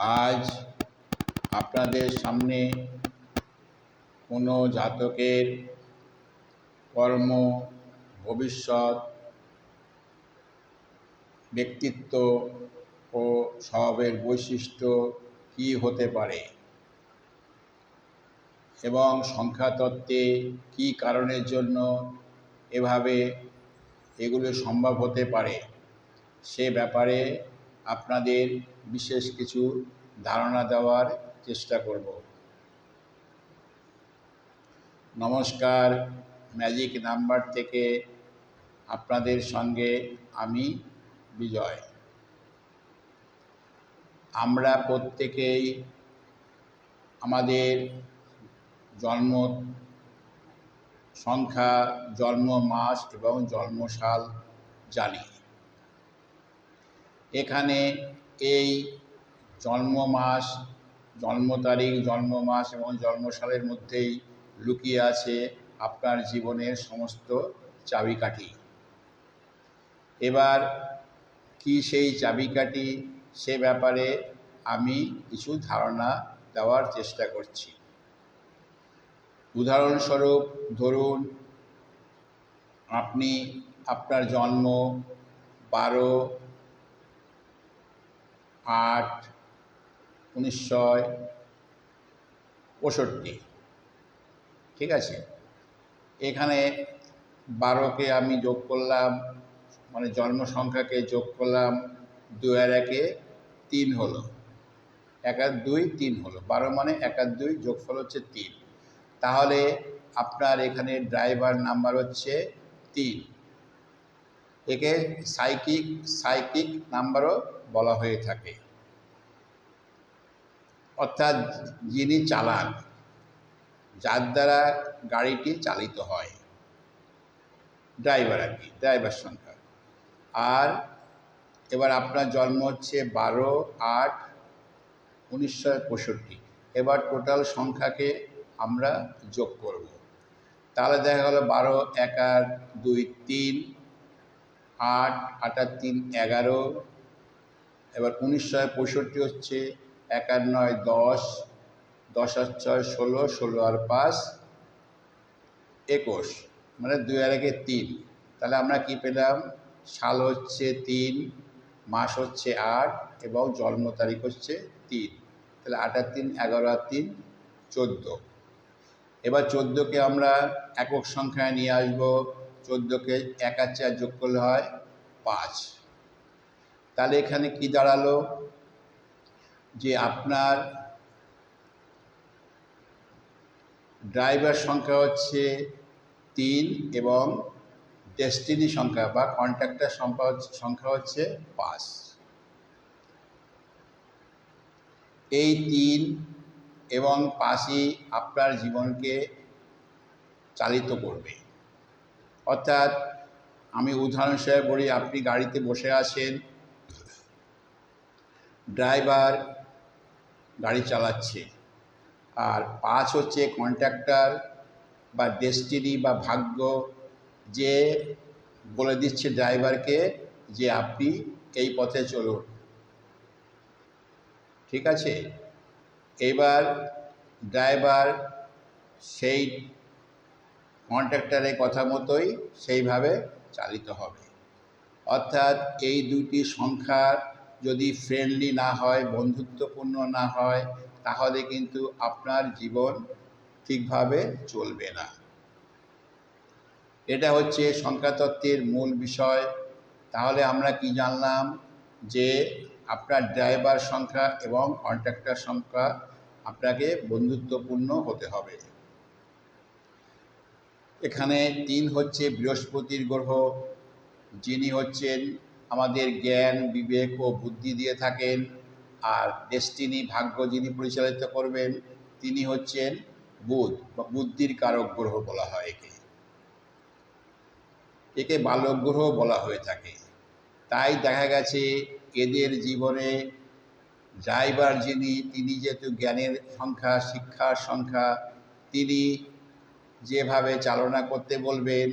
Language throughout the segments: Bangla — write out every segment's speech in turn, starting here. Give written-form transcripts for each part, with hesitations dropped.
আজ আপনাদের সামনে কোনো জাতকের কর্ম, ভবিষ্যৎ, ব্যক্তিত্ব ও স্বভাবের বৈশিষ্ট্য কী হতে পারে এবং সংখ্যাতত্ত্বে কী কারণের জন্য এভাবে এগুলো সম্ভব হতে পারে সে ব্যাপারে আপনাদের বিশেষ কিছু ধারণা দেওয়ার চেষ্টা করব। নমস্কার, ম্যাজিক নাম্বার থেকে আপনাদের সঙ্গে আমি বিজয়। আমরা প্রত্যেকেই আমাদের জন্ম সংখ্যা, জন্ম মাস এবং জন্মসাল জানি। এখানে এই জন্ম মাস, জন্ম তারিখ, জন্ম মাস এবং জন্মসালের মধ্যেই লুকিয়ে আছে আপনার জীবনের সমস্ত চাবিকাঠি। এবার কি সেই চাবিকাঠি সে ব্যাপারে আমি কিছু ধারণা দেওয়ার চেষ্টা করছি। উদাহরণস্বরূপ ধরুন, আপনি আপনার জন্ম 12/8/1965, ঠিক আছে। এখানে 12কে আমি যোগ করলাম, মানে জন্ম সংখ্যাকে যোগ করলাম, 2 আর 1-এ 3 হলো, 1 আর 2 3 হলো, 12 মানে 1 আর 2 যোগফল হচ্ছে 3। তাহলে আপনার এখানে ড্রাইভার নাম্বার হচ্ছে 3। একে সাইকিক নাম্বারও বলা হয়ে থাকে, অর্থাৎ যিনি চালান, যার দ্বারা গাড়িটি চালিত হয়, ড্রাইভার আর কি, ড্রাইভার সংখ্যা। আর এবার আপনার জন্ম হচ্ছে 12/8/1965। এবার টোটাল সংখ্যাকে আমরা যোগ করব। তাহলে দেখা গেল 12 1 আর 2 3, 8 8 আর 3 11। এবার 1965 হচ্ছে 1 আর 9 10, 10 আর 6 16, 16 আর 5 21, মানে 2 আর 1-এ 3। তাহলে আমরা কি পেলাম? সাল হচ্ছে 3, মাস হচ্ছে 8 এবং জন্ম তারিখ হচ্ছে 3। তাহলে 8 আর 3 11 আর 3 14। এবার 14কে আমরা একক সংখ্যায় নিয়ে আসব। 14কে 1 আর 4 যোগ করলে হয় 5। তাহলে এখানে কি দাঁড়ালো? যে আপনার ড্রাইভার সংখ্যা হচ্ছে 3 এবং ডেস্টিনি সংখ্যা বা কন্ট্রাক্টর সংখ্যা হচ্ছে 5। এই 3 এবং 5ই আপনার জীবনকে চালিত করবে। অর্থাৎ আমি উদাহরণ হিসেবে বলি, আপনি গাড়িতে বসে আছেন, ড্রাইভার গাড়ি চালাচ্ছে, আর 5 হচ্ছে কন্ট্রাক্টর বা ডেস্টিনি বা ভাগ্য, যে বলে দিচ্ছে ড্রাইভারকে যে আপনি এই পথে চলুন, ঠিক আছে। এবার ড্রাইভার সেই কন্ট্রাক্টরের কথা মতোই সেইভাবে চালিত হবে। অর্থাৎ এই দুটি সংখ্যা যদি ফ্রেন্ডলি না হয়, বন্ধুত্বপূর্ণ না হয়, তাহলে কিন্তু আপনার জীবন ঠিকভাবে চলবে না। এটা হচ্ছে সংখ্যাতত্ত্বের মূল বিষয়। তাহলে আমরা কি জানলাম? যে আপনার ড্রাইভার সংখ্যা এবং কন্ট্রাক্টর সংখ্যা আপনাকে বন্ধুত্বপূর্ণ হতে হবে। এখানে 3 হচ্ছে বৃহস্পতির গ্রহ, যিনি হচ্ছেন আমাদের জ্ঞান, বিবেক ও বুদ্ধি দিয়ে থাকেন। আর ডেস্টিনি, ভাগ্য, যিনি পরিচালিত করবেন, তিনি হচ্ছেন বুধ বা বুদ্ধির কারক গ্রহ বলা হয় একে বালক গ্রহ বলা হয়ে থাকে। তাই দেখা গেছে এদের জীবনে ড্রাইভার যিনি, তিনি যেহেতু জ্ঞানের সংখ্যা, শিক্ষার সংখ্যা, তিনি যেভাবে চালনা করতে বলবেন,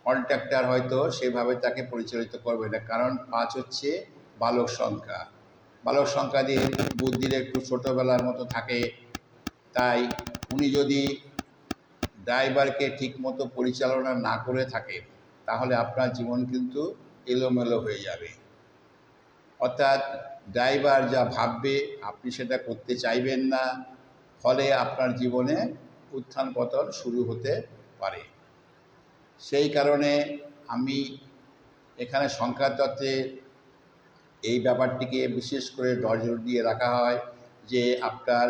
কন্ট্রাক্টর হয়তো সেভাবে তাকে পরিচালিত করবে না, কারণ 5 হচ্ছে বালক সংখ্যা বালক সংখ্যাদের বুদ্ধির একটু ছোটোবেলার মতো থাকে, তাই উনি যদি ড্রাইভারকে ঠিকমতো পরিচালনা না করে থাকেন তাহলে আপনার জীবন কিন্তু এলোমেলো হয়ে যাবে। অর্থাৎ ড্রাইভার যা ভাববে আপনি সেটা করতে চাইবেন না, ফলে আপনার জীবনে উত্থান পতন শুরু হতে পারে। সেই কারণে আমি এখানে সংখ্যাতত্ত্বে এই ব্যাপারটিকে বিশেষ করে নজর দিয়ে রাখা হয় যে আপনার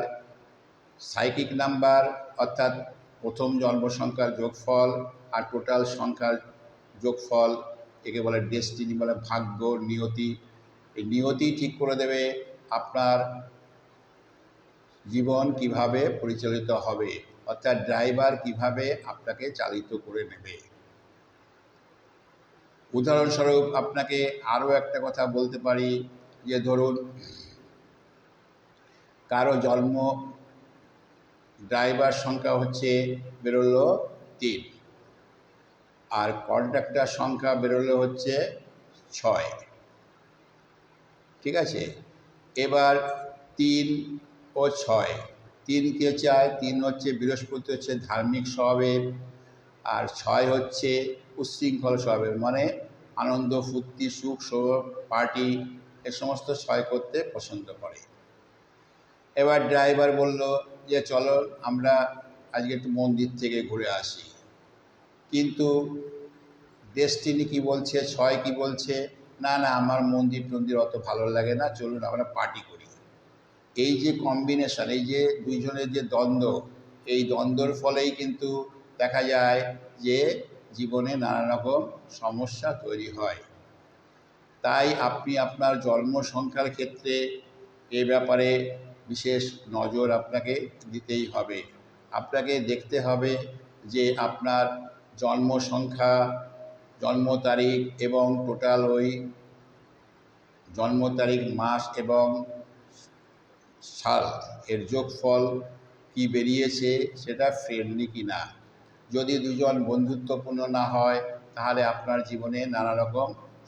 সাইকিক নাম্বার অর্থাৎ প্রথম জন্ম সংখ্যার যোগফল আর টোটাল সংখ্যার যোগফল, একে বলে ডেস্টিনি, বলে ভাগ্য, নিয়তি। এই নিয়তি ঠিক করে দেবে আপনার জীবন কিভাবে পরিচালিত হবে, অর্থাৎ ড্রাইভার কিভাবে আপনাকে চালিত করে নেবে। উদাহরণস্বরূপ আপনাকে আরও একটা কথা বলতে পারি যে ধরুন কারো জন্ম ড্রাইভার সংখ্যা হচ্ছে বেরোলো 3 আর কন্ডাক্টর সংখ্যা বেরোলো হচ্ছে 6, ঠিক আছে। এবার 3 ও 6, 3 কে চায়, 3 হচ্ছে বৃহস্পতি, হচ্ছে ধার্মিক স্বভাবের, আর 6 হচ্ছে উচ্ছৃঙ্খল স্বভাবের, মানে আনন্দ ফুর্তি সুখ সৌরভ পার্টি এ সমস্ত 6 করতে পছন্দ করে। এবার ড্রাইভার বলল যে চলো আমরা আজকে একটু মন্দির থেকে ঘুরে আসি, কিন্তু ডেস্টিনি কি বলছে, 6 কি বলছে, না না আমার মন্দির টন্দির অত ভালো লাগে না, চলুন আমরা পার্টি করি। এই যে কম্বিনেশন, এই যে দুইজনের যে দ্বন্দ্ব, এই দ্বন্দ্বর ফলেই কিন্তু দেখা যায় যে জীবনে নানা রকম সমস্যা তৈরি হয়। তাই আপনি আপনার জন্ম সংখ্যার ক্ষেত্রে এ ব্যাপারে বিশেষ নজর আপনাকে দিতেই হবে। আপনাকে দেখতে হবে যে আপনার জন্ম সংখ্যা, জন্ম তারিখ এবং টোটাল ওই জন্ম তারিখ, মাস এবং সাল এর যোগফল কি বেরিয়েছে সেটা ফ্রেন্ডলি কি না। যদি দুজন বন্ধুত্বপূর্ণ না হয় তাহলে আপনার জীবনে নানা রকম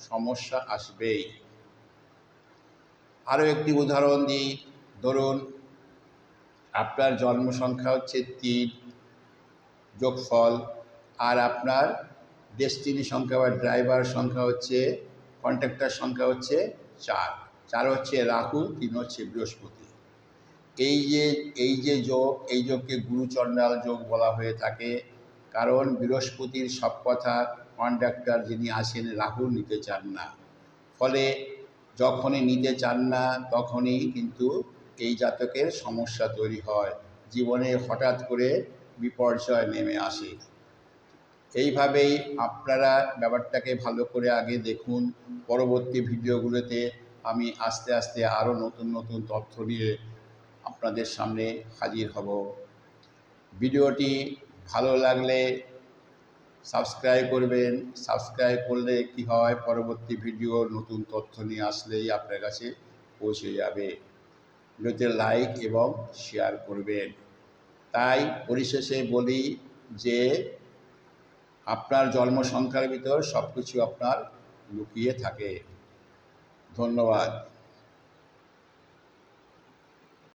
সমস্যা আসবেই। আরও একটি উদাহরণ দিই, ধরুন আপনার জন্ম সংখ্যা হচ্ছে 3 যোগফল আর আপনার ডেস্টিনি সংখ্যা বা ড্রাইভার সংখ্যা হচ্ছে, কন্ট্রাক্টর সংখ্যা হচ্ছে 4, 4 হচ্ছে রাহু, 3 হচ্ছে বৃহস্পতি। এই যে যোগ, এই যোগকে গুরুচণ্ডাল যোগ বলা হয়ে থাকে, কারণ বৃহস্পতির সব কথা কন্ডাক্টর যিনি আছেন রাহু নিতে চান না, ফলে যখনই নিতে চান না তখনই কিন্তু এই জাতকের সমস্যা তৈরি হয়, জীবনে হঠাৎ করে বিপর্যয় নেমে আসে। এইভাবেই আপনারা ব্যাপারটাকে ভালো করে আগে দেখুন। পরবর্তী ভিডিওগুলোতে আমি আস্তে আস্তে আরও নতুন নতুন তথ্য নিয়ে আপনাদের সামনে হাজির হব। ভিডিওটি ভালো লাগলে সাবস্ক্রাইব করবেন। সাবস্ক্রাইব করলে কি হয়, পরবর্তী ভিডিও নতুন তথ্য নিয়ে আসলেই আপনার কাছে পৌঁছে যাবে। ভিডিওতে লাইক এবং শেয়ার করবেন। তাই পরিশেষে বলি যে আপনার জন্ম সংখ্যার ভিতর সব কিছু আপনার লুকিয়ে থাকে। ধন্যবাদ।